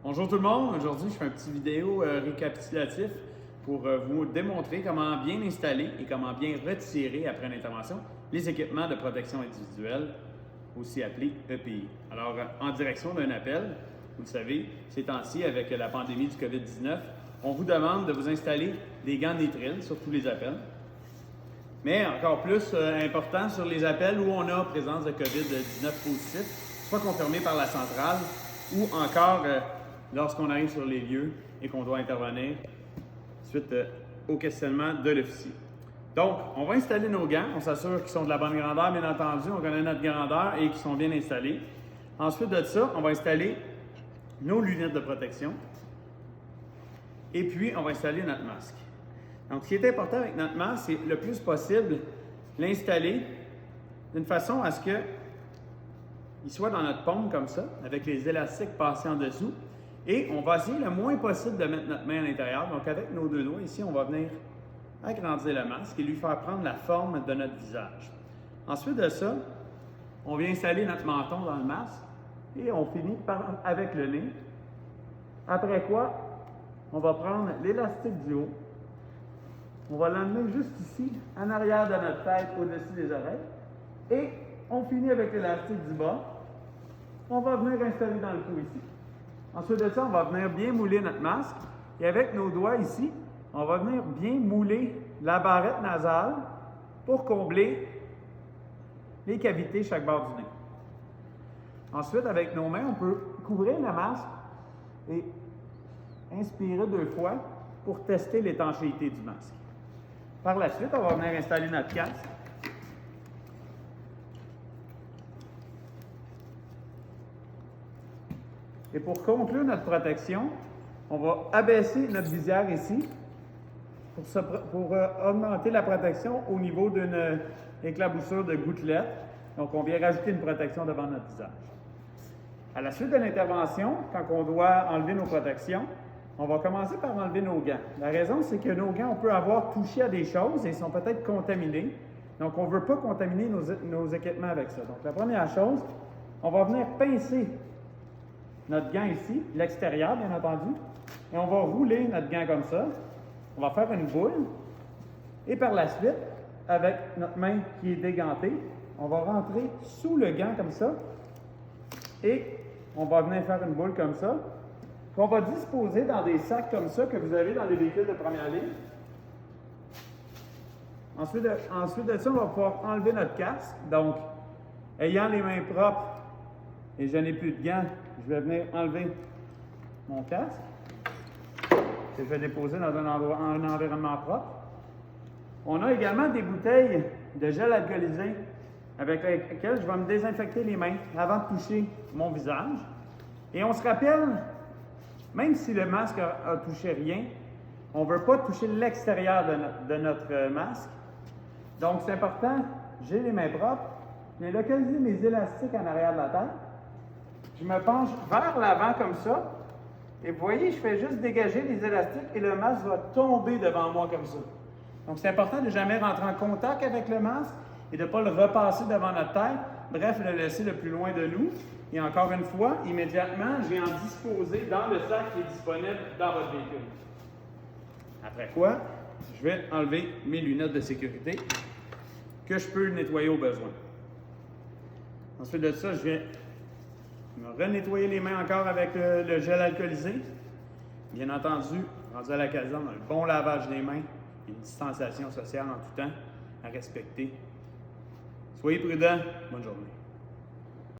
Bonjour tout le monde, aujourd'hui je fais une petite vidéo récapitulatif pour vous démontrer comment bien installer et comment bien retirer après une intervention les équipements de protection individuelle, aussi appelés EPI. Alors en direction d'un appel, vous le savez, ces temps-ci avec la pandémie du COVID-19, on vous demande de vous installer des gants nitriles sur tous les appels. Mais encore plus important sur les appels où on a présence de COVID-19 positif, soit confirmé par la centrale ou encore lorsqu'on arrive sur les lieux et qu'on doit intervenir suite au questionnement de l'officier. Donc, on va installer nos gants. On s'assure qu'ils sont de la bonne grandeur, bien entendu. On connaît notre grandeur et qu'ils sont bien installés. Ensuite de ça, on va installer nos lunettes de protection. Et puis, on va installer notre masque. Donc, ce qui est important avec notre masque, c'est le plus possible l'installer d'une façon à ce qu'il soit dans notre paume comme ça, avec les élastiques passés en dessous. Et on va essayer le moins possible de mettre notre main à l'intérieur. Donc, avec nos deux doigts ici, on va venir agrandir le masque et lui faire prendre la forme de notre visage. Ensuite de ça, on vient installer notre menton dans le masque et on finit avec le nez. Après quoi, on va prendre l'élastique du haut. On va l'emmener juste ici, en arrière de notre tête, au-dessus des oreilles. Et on finit avec l'élastique du bas. On va venir installer dans le cou ici. Ensuite de ça, on va venir bien mouler notre masque. Et avec nos doigts ici, on va venir bien mouler la barrette nasale pour combler les cavités chaque bord du nez. Ensuite, avec nos mains, on peut couvrir le masque et inspirer 2 fois pour tester l'étanchéité du masque. Par la suite, on va venir installer notre casque. Et pour conclure notre protection, on va abaisser notre visière ici pour augmenter la protection au niveau d'une éclaboussure de gouttelettes. Donc, on vient rajouter une protection devant notre visage. À la suite de l'intervention, quand on doit enlever nos protections, on va commencer par enlever nos gants. La raison, c'est que nos gants, on peut avoir touché à des choses et ils sont peut-être contaminés. Donc, on ne veut pas contaminer nos équipements avec ça. Donc, la première chose, on va venir pincer notre gant ici, l'extérieur, bien entendu, et on va rouler notre gant comme ça. On va faire une boule, et par la suite, avec notre main qui est dégantée, on va rentrer sous le gant comme ça, et on va venir faire une boule comme ça, qu'on va disposer dans des sacs comme ça que vous avez dans les véhicules de première ligne. Ensuite de ça, on va pouvoir enlever notre casque. Donc, ayant les mains propres et je n'ai plus de gants, je vais venir enlever mon casque que je vais déposer dans un environnement propre. On a également des bouteilles de gel alcoolisé avec lesquelles je vais me désinfecter les mains avant de toucher mon visage. Et on se rappelle, même si le masque a touché rien, on ne veut pas toucher l'extérieur de notre masque. Donc, c'est important, j'ai les mains propres, je viens localiser mes élastiques en arrière de la tête. Je me penche vers l'avant comme ça. Et vous voyez, je fais juste dégager les élastiques et le masque va tomber devant moi comme ça. Donc, c'est important de ne jamais rentrer en contact avec le masque et de ne pas le repasser devant notre tête. Bref, le laisser le plus loin de nous. Et encore une fois, immédiatement, je vais en disposer dans le sac qui est disponible dans votre véhicule. Après quoi, je vais enlever mes lunettes de sécurité que je peux nettoyer au besoin. Ensuite de ça, je vais me renettoyer les mains encore avec le gel alcoolisé. Bien entendu, rendu à la caserne, un bon lavage des mains, une distanciation sociale en tout temps à respecter. Soyez prudents. Bonne journée.